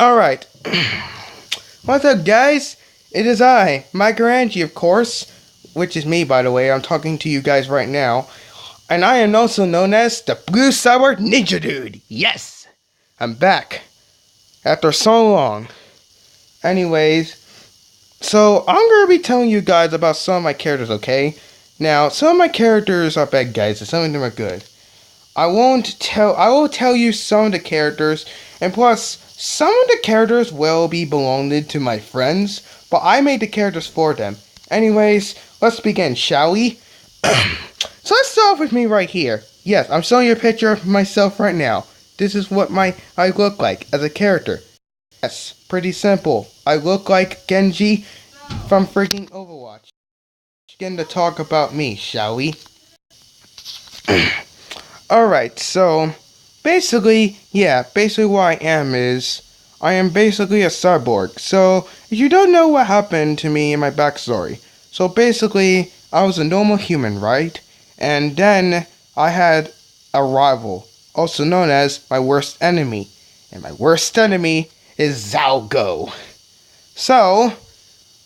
Alright. What's up, guys? It is I, Microangie, of course, which is me, by the way. I'm talking to you guys right now. And I am also known as the Blue Cyborg Ninja Dude. Yes! I'm back. After so long. Anyways, so I'm going to be telling you guys about some of my characters, okay? Now, some of my characters are bad guys, and some of them are good. I will tell you some of the characters, and plus, some of the characters will be belonging to my friends, but I made the characters for them. Anyways, let's begin, shall we? So let's start off with me right here. Yes, I'm showing you a picture of myself right now. This is what I look like as a character. Yes, pretty simple. I look like Genji from freaking Overwatch. Begin to talk about me, shall we? Alright, so basically what I am is I am basically a cyborg. So if you don't know what happened to me in my backstory, so basically I was a normal human, right? And then I had a rival, also known as my worst enemy. And my worst enemy is Zalgo. So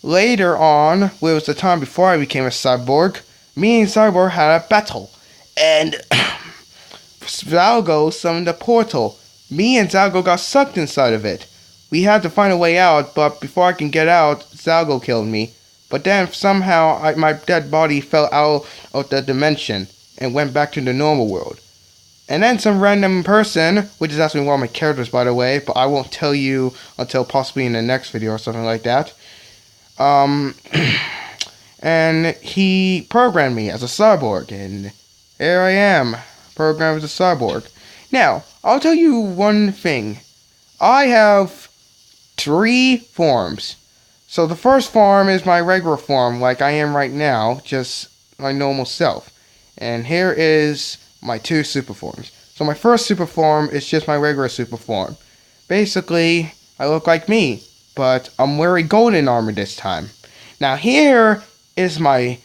later on, it was the time before I became a cyborg, me and Cyborg had a battle. And Zalgo summoned a portal. Me and Zalgo got sucked inside of it. We had to find a way out, but before I can get out, Zalgo killed me. But then somehow my dead body fell out of the dimension and went back to the normal world. And then some random person, which is actually one of my characters by the way, but I won't tell you until possibly in the next video or something like that. And he programmed me as a cyborg, and here I am, programmed as a cyborg. Now, I'll tell you one thing. I have 3 forms. So the first form is my regular form, like I am right now, just my normal self. And here is my 2 super forms. So my first super form is just my regular super form. Basically, I look like me, but I'm wearing golden armor this time. Now here is my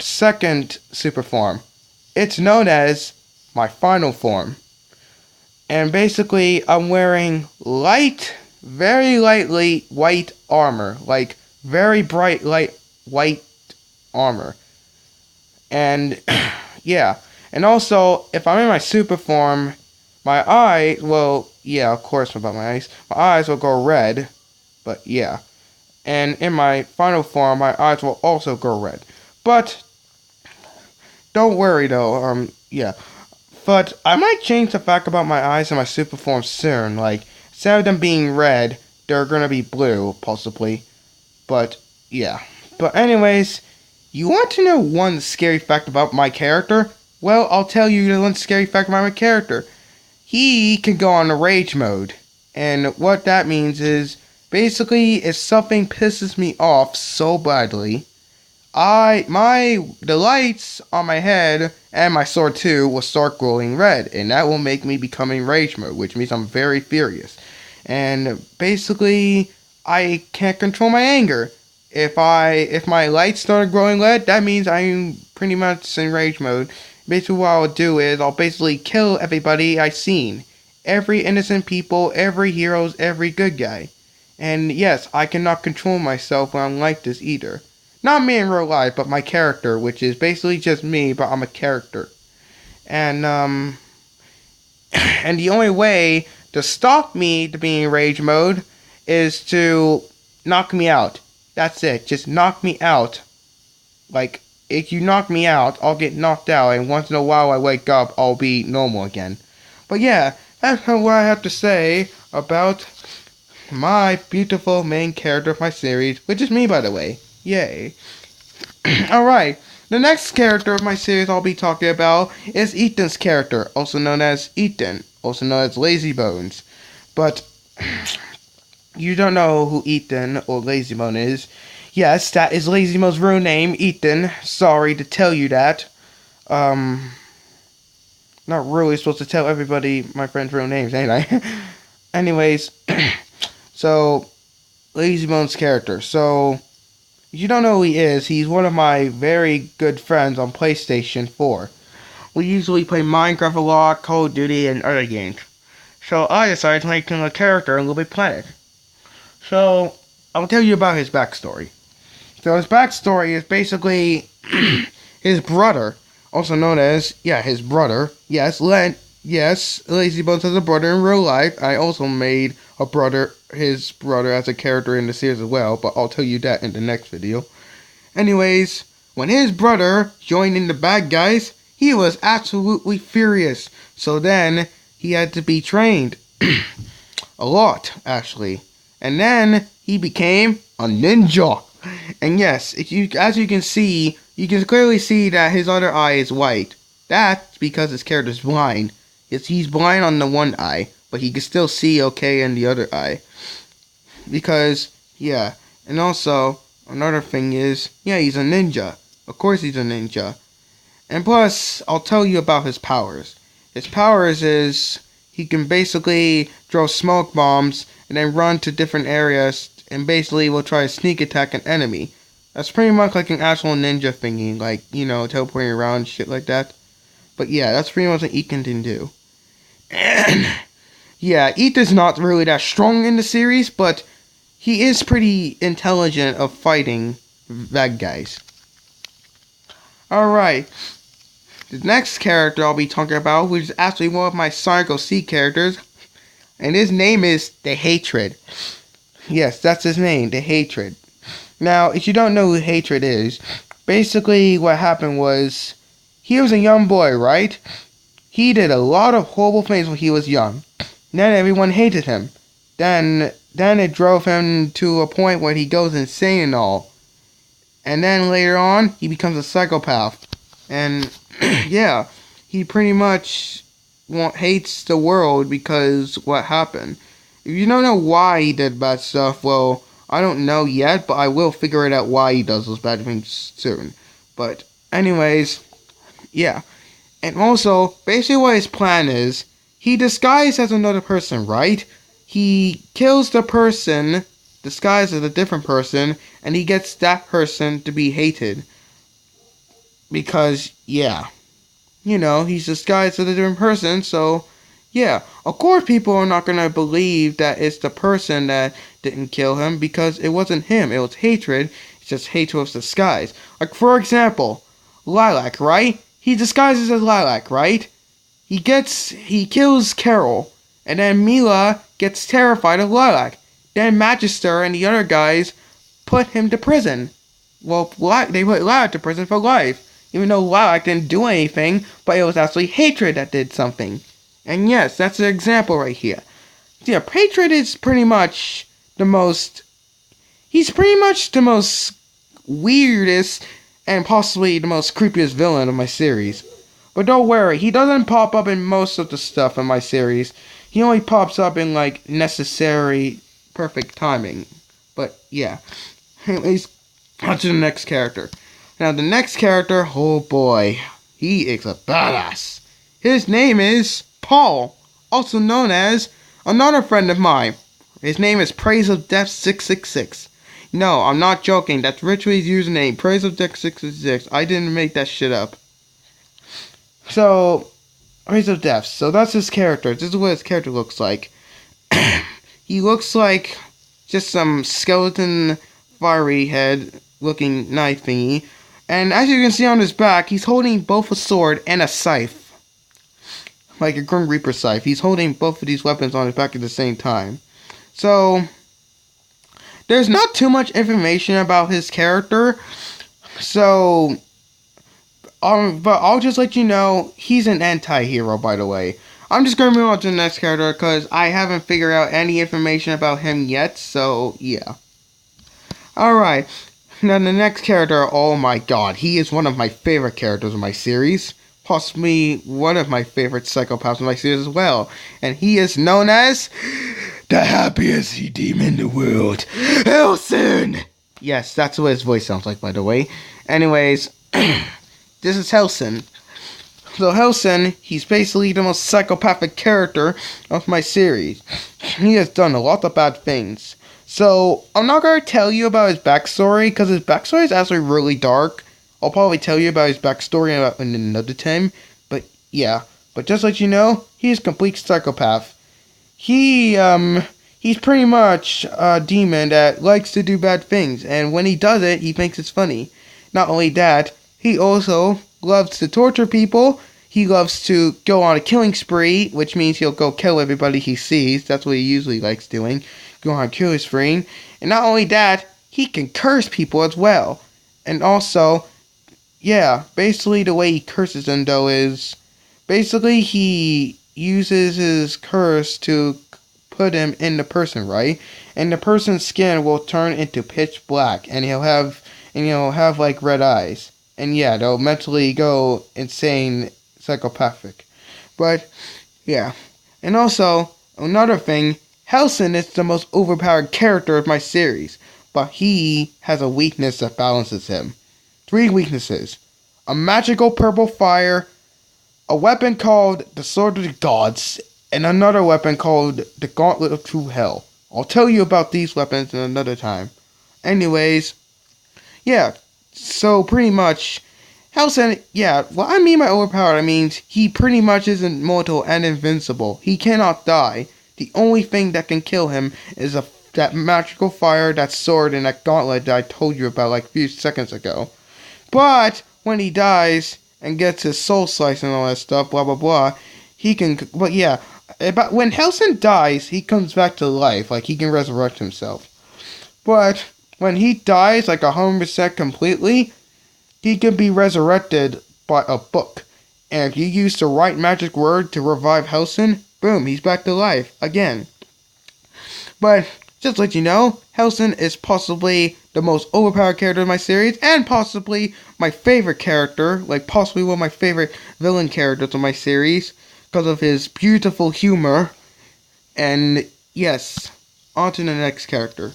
second super form. It's known as my final form. And basically, I'm wearing very lightly white armor. Like, very bright light white armor. And, yeah. And also, if I'm in my super form, my eye, well, yeah, of course about my eyes. My eyes will go red, but yeah. And in my final form, my eyes will also go red. But, don't worry though, yeah. But I might change the fact about my eyes in my super form soon. Like, instead of them being red, they're gonna be blue, possibly. But, yeah. But anyways, you want to know one scary fact about my character? Well, I'll tell you the one scary fact about my character. He can go on a rage mode. And what that means is, basically, if something pisses me off so badly, the lights on my head and my sword too will start glowing red, and that will make me become in rage mode, which means I'm very furious. And basically, I can't control my anger. If my lights started glowing red, that means I'm pretty much in rage mode. Basically, what I'll do is I'll basically kill everybody I've seen, every innocent people, every heroes, every good guy. And yes, I cannot control myself when I'm like this either. Not me in real life, but my character, which is basically just me, but I'm a character. And, and the only way to stop me to be in rage mode is to knock me out. That's it. Just knock me out. Like, if you knock me out, I'll get knocked out, and once in a while I wake up, I'll be normal again. But yeah, that's what I have to say about my beautiful main character of my series, which is me, by the way. Yay. Alright, the next character of my series I'll be talking about is Ethan's character, also known as Ethan, also known as Lazy Bones. But you don't know who Ethan or Lazy Bone is. Yes, that is Lazy Bone's real name, Ethan. Sorry to tell you that. Not really supposed to tell everybody my friend's real names, ain't I? Anyways, so Lazy Bone's character. So if you don't know who he is, he's one of my very good friends on PlayStation 4. We usually play Minecraft a lot, Call of Duty, and other games. So I decided to make him a character in Little Big Planet. So I'll tell you about his backstory. So his backstory is basically his brother, also known as his brother. Yes, Lazy Bones has a brother in real life. I also made his brother as a character in the series as well, but I'll tell you that in the next video. Anyways, when his brother joined in the bad guys, he was absolutely furious. So then he had to be trained a lot, actually. And then he became a ninja. And yes, as you can see, you can clearly see that his other eye is white. That's because his character's blind. He's blind on the one eye, but he can still see okay in the other eye. Because, and also, another thing is, he's a ninja. Of course he's a ninja. And plus, I'll tell you about his powers. His powers is, he can basically throw smoke bombs and then run to different areas and basically will try to sneak attack an enemy. That's pretty much like an actual ninja thingy, like, teleporting around, shit like that. But that's pretty much what Ethan can do. And, Ethan's not really that strong in the series, but he is pretty intelligent of fighting bad guys. Alright. The next character I'll be talking about, which is actually one of my Sonic C characters, and his name is The Hatred. Yes, that's his name, The Hatred. Now, if you don't know who Hatred is, basically what happened was, he was a young boy, right? He did a lot of horrible things when he was young. Then everyone hated him. Then it drove him to a point where he goes insane and all. And then later on, he becomes a psychopath. And, he pretty much hates the world because what happened. If you don't know why he did bad stuff, well, I don't know yet, but I will figure it out why he does those bad things soon. But anyways, and also, basically what his plan is, he disguised as another person, right? He kills the person, disguised as a different person, and he gets that person to be hated. Because, he's disguised as a different person, so of course people are not going to believe that it's the person that didn't kill him because it wasn't him, it was hatred. It's just hatred was disguised. Like, for example, Lilac, right? He disguises as Lilac, right? He kills Carol, and then Mila gets terrified of Lilac. Then Magister and the other guys put him to prison. Well, they put Lilac to prison for life, even though Lilac didn't do anything, but it was actually hatred that did something. And yes, that's an example right here. Hatred is pretty much he's pretty much the most weirdest and possibly the most creepiest villain of my series. But don't worry, he doesn't pop up in most of the stuff in my series. He only pops up in, like, necessary perfect timing. But, anyways, on to the next character. Now, the next character, oh boy, he is a badass. His name is Paul, also known as another friend of mine. His name is Praise of Death 666. No, I'm not joking. That's Richley's username, Praise of Death 666. I didn't make that shit up. So, Praise of Death. So that's his character. This is what his character looks like. He looks like just some skeleton, fiery head looking knife thingy. And as you can see on his back, he's holding both a sword and a scythe. Like a Grim Reaper scythe. He's holding both of these weapons on his back at the same time. So, there's not too much information about his character. So, but I'll just let you know, he's an anti-hero, by the way. I'm just going to move on to the next character because I haven't figured out any information about him yet. So, Alright. Now, the next character, oh my god, he is one of my favorite characters in my series. Possibly one of my favorite psychopaths in my series as well. And he is known as the happiest demon in the world, Helson! Yes, that's what his voice sounds like, by the way. Anyways, this is Helson. So Helson, he's basically the most psychopathic character of my series. He has done a lot of bad things. So, I'm not going to tell you about his backstory, because his backstory is actually really dark. I'll probably tell you about his backstory in another time, but But just to let you know, he's a complete psychopath. he's pretty much a demon that likes to do bad things, and when he does it, he thinks it's funny. Not only that, he also loves to torture people. He loves to go on a killing spree, which means he'll go kill everybody he sees. That's what he usually likes doing. Go on a killing spree. And not only that, he can curse people as well. And also, yeah, basically the way he curses them though is basically he uses his curse to put him in the person, right? And the person's skin will turn into pitch black, and he'll have like red eyes. And yeah, they'll mentally go insane, psychopathic. But yeah. And also, another thing, Hellson is the most overpowered character of my series, but he has a weakness that balances him. 3 weaknesses: a magical purple fire, a weapon called the Sword of the Gods, and another weapon called the Gauntlet of True Hell. I'll tell you about these weapons in another time. Anyways, yeah, so pretty much, Hellson, yeah, what I mean by overpowered, I mean he pretty much is immortal and invincible. He cannot die. The only thing that can kill him is that magical fire, that sword, and that gauntlet that I told you about like a few seconds ago. But when he dies and gets his soul sliced and all that stuff, blah blah blah, he can. But yeah, but when Hellson dies, he comes back to life. Like he can resurrect himself. But when he dies, like 100% completely, he can be resurrected by a book. And if you use the right magic word to revive Hellson, boom, he's back to life again. But just to let you know, Hellson is possibly the most overpowered character in my series, and possibly my favorite character, like possibly one of my favorite villain characters in my series, because of his beautiful humor. And yes, on to the next character.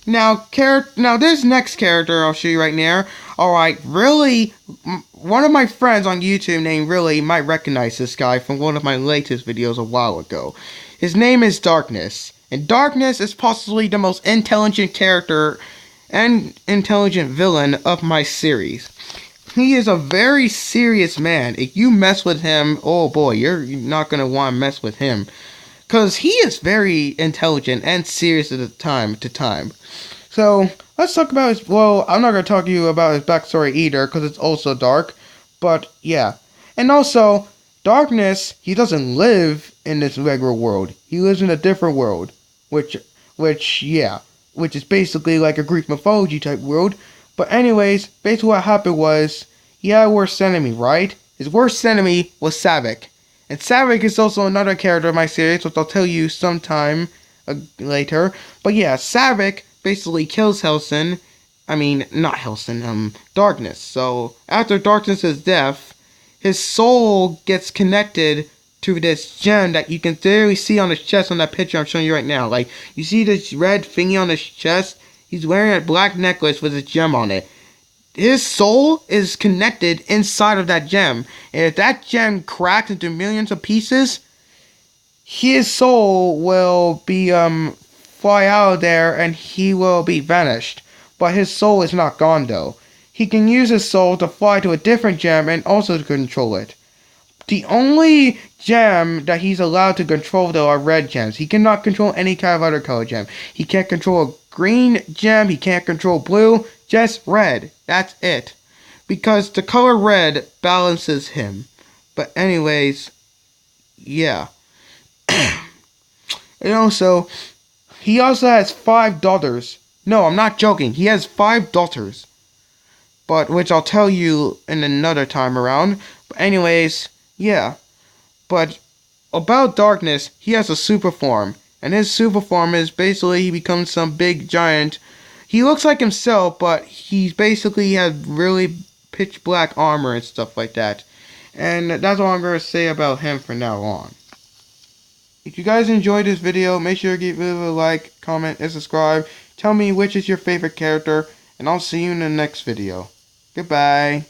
Now this next character I'll show you right now. Alright, really, one of my friends on YouTube named Really might recognize this guy from one of my latest videos a while ago. His name is Darkness. And Darkness is possibly the most intelligent character and intelligent villain of my series. He is a very serious man. If you mess with him, oh boy, you're not going to want to mess with him. Because he is very intelligent and serious at time to time. So, let's talk about his, well, I'm not going to talk to you about his backstory either, because it's also dark. But, yeah. And also, Darkness, he doesn't live in this regular world. He lives in a different world. Which is basically like a Greek mythology type world. But anyways, basically what happened was, he had a worst enemy, right? His worst enemy was Savik. And Savik is also another character of my series, which I'll tell you sometime later. But yeah, Savik basically kills Hellson. I mean, not Hellson, Darkness. So, after Darkness's death, his soul gets connected to this gem that you can clearly see on his chest on that picture I'm showing you right now. Like, you see this red thingy on his chest? He's wearing a black necklace with a gem on it. His soul is connected inside of that gem. And if that gem cracks into millions of pieces, his soul will be, fly out of there and he will be vanished. But his soul is not gone though. He can use his soul to fly to a different gem and also to control it. The only gem that he's allowed to control though are red gems. He cannot control any kind of other color gem. He can't control a green gem. He can't control blue. Just red. That's it. Because the color red balances him. But anyways, yeah. And also, he also has 5 daughters. No, I'm not joking. He has 5 daughters. But which I'll tell you in another time around. But anyways, yeah. But about Darkness, he has a super form. And his super form is basically he becomes some big giant. He looks like himself, but he basically has really pitch black armor and stuff like that. And that's all I'm going to say about him from now on. If you guys enjoyed this video, make sure to give it a like, comment, and subscribe. Tell me which is your favorite character, and I'll see you in the next video. Goodbye.